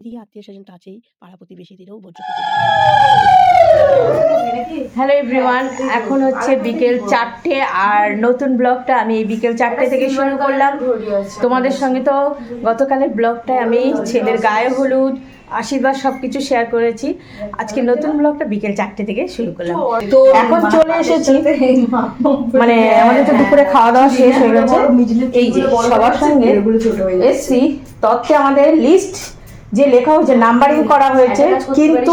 এদিকে আত্মীয়-স্বজন তো আছেই, পাড়া-প্রতিবেশীদেরও বরযাত্রীতে হ্যালো এভরিওয়ান, এখন হচ্ছে বিকেল 4টে আর নতুন ব্লগটা আমি এই বিকেল 4টে থেকে শুরু করলাম তোমাদের সঙ্গে। তো গতকালের ব্লগটায় আমি ছেলের গায়ে হলুদ আশীর্বাদ সব কিছু শেয়ার করেছি। আজকে নতুন ব্লগটা বিকেল 4টে থেকে শুরু করলাম। তো এখন চলে এসেছি, মানে আমাদের তো দুপুরে খাওয়া দাওয়া শেষ হয়ে গেছে। এই যে সবার সঙ্গে এসছি, তত্ত্বে আমাদের লিস্ট যে লেখা হয়েছে নাম্বারিং করা হয়েছে, কিন্তু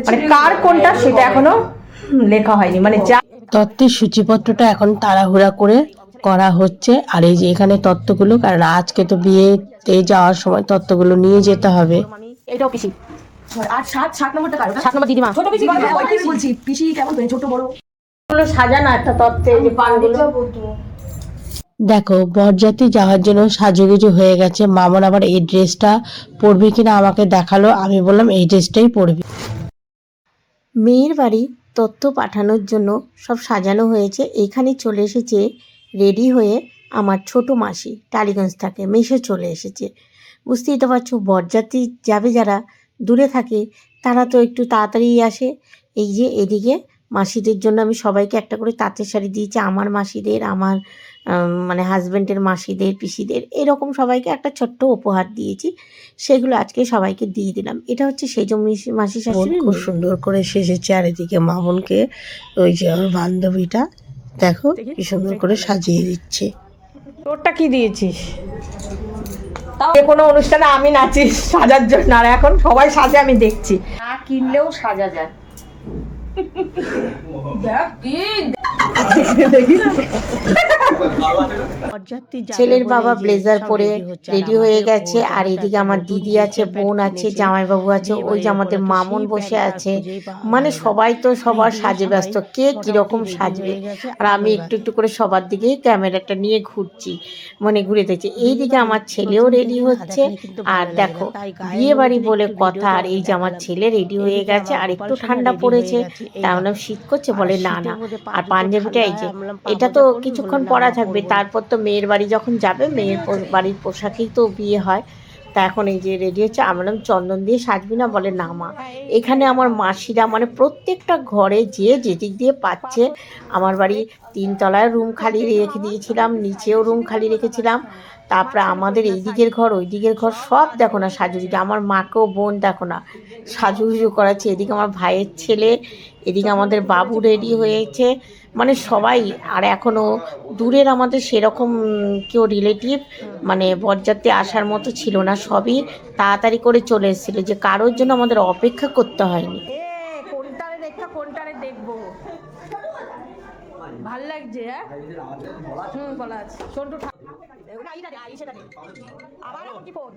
মানে কার কোনটা সেটা এখনো লেখা হয়নি। মানে যা তত্ত্বের সূচিপত্রটা এখন তাড়াহুড়া করে করা হচ্ছে। আর এই যে এখানে তত্ত্বগুলো, কারণ আজকে তো বিয়েতে যাওয়ার সময় তত্ত্বগুলো নিয়ে যেতে হবে। এটাও পিসি আর 7 নম্বরটা কারো 7 নম্বর দিদিমা। ছোট পিসি বলছি পিসি কেমন ছোট বড় গুলো সাজানো একটা তত্ত্বে, যে পানগুলো দেখো বরযাত্রী যাওয়ার জন্য সাজুগুজু হয়ে গেছে। মামন আবার এই ড্রেসটা পরবি কিনা আমাকে দেখালো, আমি বললাম এই ড্রেসটাই পরবি। মেয়ের বাড়ি তত্ত্ব পাঠানোর জন্য সব সাজানো হয়েছে। এইখানে চলে এসেছে রেডি হয়ে আমার ছোট মাসি, টালিগঞ্জ থাকে, মেসে চলে এসেছে। বুঝতেই তো পারছো, বরযাত্রী যাবে যারা দূরে থাকে তারা তো একটু তাড়াতাড়ি আসে। এই যে এদিকে মাসিদের জন্য আমি সবাইকে একটা করে তাঁতের শাড়ি দিয়েছি, আমার মাসিদের, আমার মানে হাজব্যান্ডের মাসিদের, পিসিদের, এরকম সবাইকে একটা ছোট্ট উপহার দিয়েছি। সেগুলো আজকে সবাইকে দিয়ে দিলাম। এটা হচ্ছে সেজ মাসি শাশুড়ি, খুব সুন্দর করে সেজেছে। আর এদিকে মামুনকে ওই যে ওর বান্ধবীটা দেখো কি সুন্দর করে সাজিয়ে দিচ্ছে। তোরটা কি দিয়েছিস? কোনো অনুষ্ঠানে আমি নাচি সাজার জন্য, আর এখন সবাই সাজে আমি দেখছি। না কিনলেও সাজা যায়। ছেলের বাবা ব্লেজার পরে রেডি হয়ে গেছে। আর এদিকে আমার দিদি আছে, বোন আছে, জামাইবাবু আছে, ওই যে আমাদের মামুন বসে আছে। মানে সবাই তো সবার সাজে ব্যস্ত, কে কিরকম সাজবে। আর আমি একটু একটু করে সবার দিকে ক্যামেরাটা নিয়ে ঘুরছি, মানে ঘুরে দেখছি। এইদিকে আমার ছেলেও রেডি হচ্ছে। আর দেখো বিয়ে বাড়ি বলে কথা, আর এই যে আমার ছেলে রেডি হয়ে গেছে। আর একটু ঠান্ডা পড়েছে, তাহলে শীত করছে বলে না না। আর পাঞ্জাবিটা এই যে এটা তো কিছুক্ষণ পরা থাকবে, তারপর তো মেয়ের বাড়ি যখন যাবে, মেয়ের বাড়ির পোশাকেই তো বিয়ে হয়। তা এখন এই যে রেডি হচ্ছে। আমি বললাম চন্দন দিয়ে সাজবি না, বলে না মা। এখানে আমার মাসিরা মানে প্রত্যেকটা ঘরে যে যেদিক দিয়ে পাচ্ছে, আমার বাড়ি 3তলায় রুম খালি রেখে দিয়েছিলাম, নিচেও রুম খালি রেখেছিলাম। তারপরে আমাদের এই দিকের ঘর, ওই দিকের ঘর সব দেখো না সাজুগুজু। আমার মাকেও বোন দেখো না সাজুগুজু করাচ্ছে। এদিকে আমার ভাইয়ের ছেলে, এদিকে আমাদের বাবু রেডি হয়েছে, মানে সবাই। আর এখনও দূরের আমাদের সেরকম কেউ রিলেটিভ মানে বরযাত্রী আসার মতো ছিল না, সবই তাড়াতাড়ি করে চলে এসেছিলো, যে কারোর জন্য আমাদের অপেক্ষা করতে হয়নি। কোনটারে দেখা কোনটারে দেখবো, ভাল লাগছে। হ্যাঁ বলা আছে সন্টু আবার কি ফোন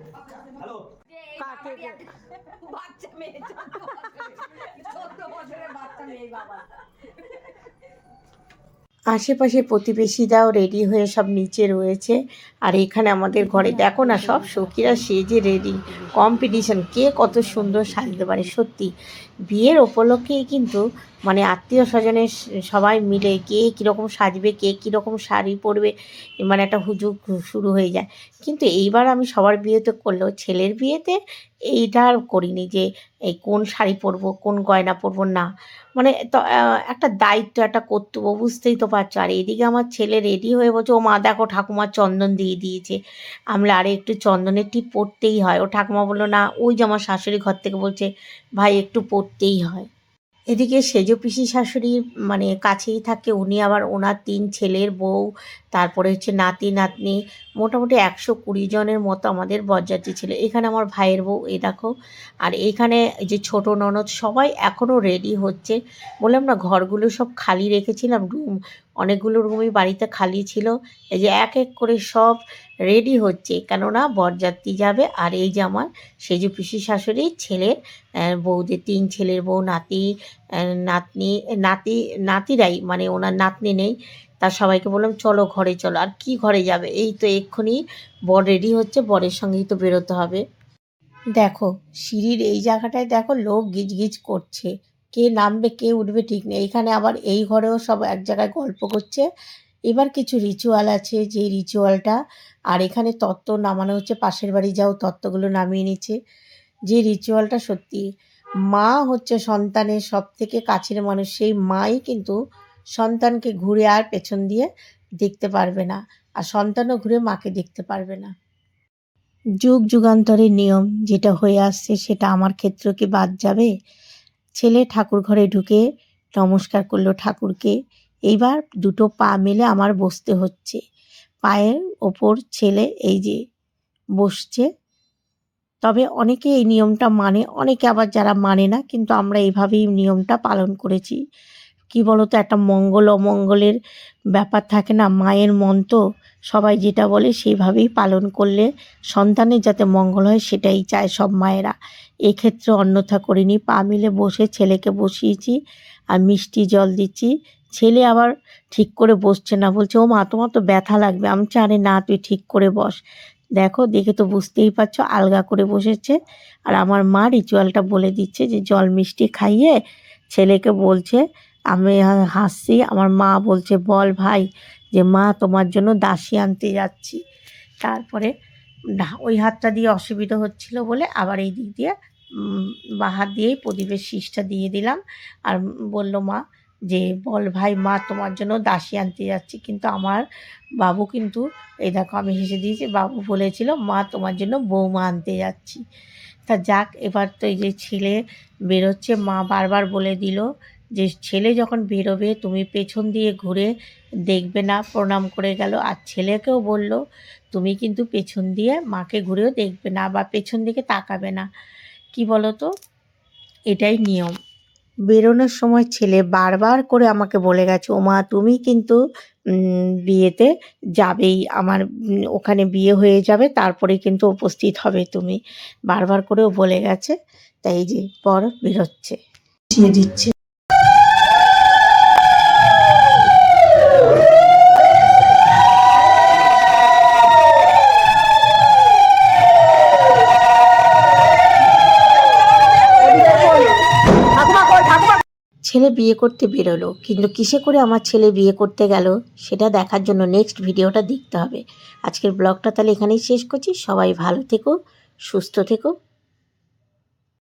বাচ্চা মেয়ে 14 বছরের বাচ্চা মেয়ে বাবা। আশেপাশে প্রতিবেশীরাও রেডি হয়ে সব নিচে রয়েছে। আর এখানে আমাদের ঘরে দেখো না সব সখীরা সেজে রেডি, কম্পিটিশন কে কত সুন্দর সাজতে পারে। সত্যি বিয়ের উপলক্ষেই কিন্তু মানে আত্মীয় স্বজনের সবাই মিলে কে কীরকম সাজবে, কে কীরকম শাড়ি পরবে, মানে একটা হুজুগ শুরু হয়ে যায়। কিন্তু এইবার আমি সবার বিয়েতে করলেও ছেলের বিয়েতে এইটা আর করিনি, যে এই কোন শাড়ি পরবো, কোন গয়না পরবো না। মানে তো একটা দায়িত্ব, একটা কর্তব্য, বুঝতেই তো পারছো। আর এদিকে আমার ছেলে রেডি হয়ে বলছে, ও মা দেখো ঠাকুমা চন্দন দিয়ে দিয়েছে। আমরা আরে একটু চন্দনের টিপ পরতেই হয়। ও ঠাকুমা বললো না, ওই যে আমার শাশুড়ি ঘর থেকে বলছে ভাই একটু পরতেই হয়। এদিকে সেজ পিসি শাশুড়ি মানে কাছেই থাকে, উনি আবার ওনার 3 ছেলের বউ, তারপরে হচ্ছে নাতি নাতনি, মোটামুটি 120 জনের মতো আমাদের বরযাত্রী ছিল। এখানে আমার ভাইয়ের বউ, এই দেখো। আর এইখানে যে ছোট ননদ সবাই এখনও রেডি হচ্ছে। বললাম না ঘরগুলো সব খালি রেখেছিলাম, রুম অনেকগুলো রুমই বাড়িতে খালি ছিল। এই যে এক এক করে সব রেডি হচ্ছে, কেননা বরযাত্রী যাবে। আর এই যে আমার সেজ পিসি শাশুড়ির ছেলে বউদের 3 ছেলের বউ, নাতি নাতনি, নাতিরাই, মানে ওনার নাতনি নেই। তার সবাইকে বললাম চলো ঘরে চলো। আর কি ঘরে যাবে, এই তো এক্ষুনি বর রেডি হচ্ছে, বরের সঙ্গেই তো বেরোতে হবে। দেখো সিঁড়ির এই জায়গাটায় দেখো লোক গিজগিজ করছে, কে নামবে কে উঠবে ঠিক নেই। এইখানে আবার এই ঘরেও সব এক জায়গায় গল্প করছে। এবার কিছু রিচুয়াল আছে, যে রিচুয়ালটা আর এখানে তত্ত্ব নামানো হচ্ছে, পাশের বাড়ি যাও তত্ত্বগুলো নামিয়ে নিচ্ছে। যে রিচুয়ালটা সত্যি, মা হচ্ছে সন্তানের সব থেকে কাছের মানুষ, সেই মাই কিন্তু সন্তানকে ঘুরে আর পেছন দিয়ে দেখতে পারবে না, আর সন্তানও ঘুরে মাকে দেখতে পারবে না। যুগ যুগান্তরের নিয়ম যেটা হয়ে আসছে সেটা আমার ক্ষেত্রেও কি বাদ যাবে? ছেলে ঠাকুর ঘরে ঢুকে নমস্কার করলো ঠাকুরকে, এইবার দুটো পা মেলে আমার বসতে হচ্ছে। পায়ের ওপর ছেলে এই যে বসছে। তবে অনেকে এই নিয়মটা মানে, অনেকে আবার যারা মানে না, কিন্তু আমরা এইভাবেই নিয়মটা পালন করেছি। কি বলতো, একটা মঙ্গল অমঙ্গলের ব্যাপার থাকে না, মায়ের মন তো, সবাই যেটা বলে সেইভাবেই পালন করলে সন্তানের যাতে মঙ্গল হয় সেটাই চায় সব মায়েরা। এক্ষেত্রে অন্যথা করিনি, পা মিলে বসে ছেলেকে বসিয়েছি আর মিষ্টি জল দিচ্ছি। ছেলে আবার ঠিক করে বসছে না, বলছে ও মা তোমার তো ব্যথা লাগবে। আমি বলছি আরে না, তুই ঠিক করে বস। দেখো, দেখে তো বুঝতেই পারছো আলগা করে বসেছে। আর আমার মা রিচুয়ালটা বলে দিচ্ছে যে জল মিষ্টি খাইয়ে ছেলেকে বলছে, আমি হাসছি, আমার মা বলছে বল ভাই যে মা তোমার জন্য দাসী আনতে যাচ্ছি। তারপরে ওই হাতটা দিয়ে অসুবিধা হচ্ছিল বলে আবার এই দিক দিয়ে বা হাত দিয়েই প্রদীপের শীষটা দিয়ে দিলাম। আর বলল মা যে বল ভাই মা তোমার জন্য দাসী আনতে যাচ্ছি। কিন্তু আমার বাবু কিন্তু, এই দেখো আমি হেসে দিয়েছি, বাবু বলেছিল মা তোমার জন্য বৌমা আনতে যাচ্ছি। তা যাক, এবার তো এই যে ছেলে বেরোচ্ছে, মা বারবার বলে দিল যে ছেলে যখন বেরোবে তুমি পেছন দিয়ে ঘুরে দেখবে না, প্রণাম করে গেল। আর ছেলেকেও বলল তুমি কিন্তু পেছন দিয়ে মাকে ঘুরেও দেখবে না বা পেছন দিকে তাকাবে না। কি বলো তো, এটাই নিয়ম। বেরোনোর সময় ছেলে বারবার করে আমাকে বলে গেছে ও মা তুমি কিন্তু বিয়েতে যাবেই, আমার ওখানে বিয়ে হয়ে যাবে তারপরে কিন্তু উপস্থিত হবে তুমি, বারবার করেও বলে গেছে। তাই এই যে পর বেরোচ্ছে, দিচ্ছে। ছেলে বিয়ে করতে বেরোলো, কিন্তু কিসে করে আমার ছেলে বিয়ে করতে গেল সেটা দেখার জন্য নেক্সট ভিডিওটা দেখতে হবে। আজকের ব্লগটা তাহলে এখানেই শেষ করছি। সবাই ভালো থেকো, সুস্থ থেকো।